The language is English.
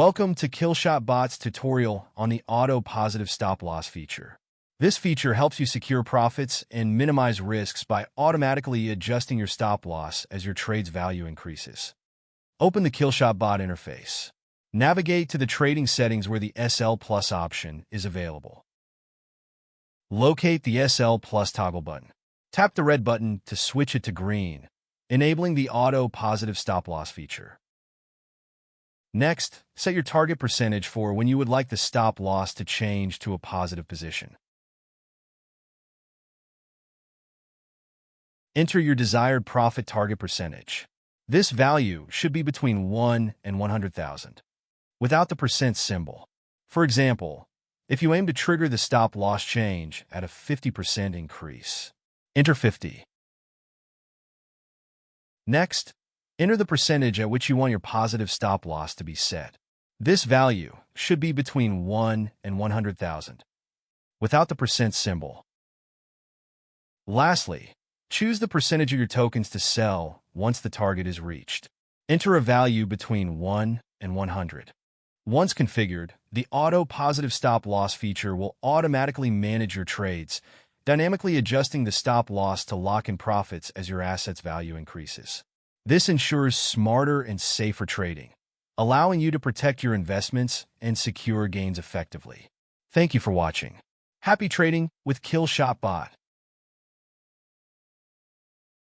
Welcome to Killshot Bot's tutorial on the auto-positive stop-loss feature. This feature helps you secure profits and minimize risks by automatically adjusting your stop-loss as your trade's value increases. Open the Killshot Bot interface. Navigate to the trading settings where the SL Plus option is available. Locate the SL Plus toggle button. Tap the red button to switch it to green, enabling the auto-positive stop-loss feature. Next, set your target percentage for when you would like the stop-loss to change to a positive position. Enter your desired profit target percentage. This value should be between 1 and 100,000, without the percent symbol. For example, if you aim to trigger the stop-loss change at a 50% increase, enter 50. Next, enter the percentage at which you want your positive stop-loss to be set. This value should be between 1 and 100,000, without the percent symbol. Lastly, choose the percentage of your tokens to sell once the target is reached. Enter a value between 1 and 100. Once configured, the auto-positive stop-loss feature will automatically manage your trades, dynamically adjusting the stop-loss to lock in profits as your asset's value increases. This ensures smarter and safer trading, allowing you to protect your investments and secure gains effectively. Thank you for watching. Happy trading with Killshot Bot.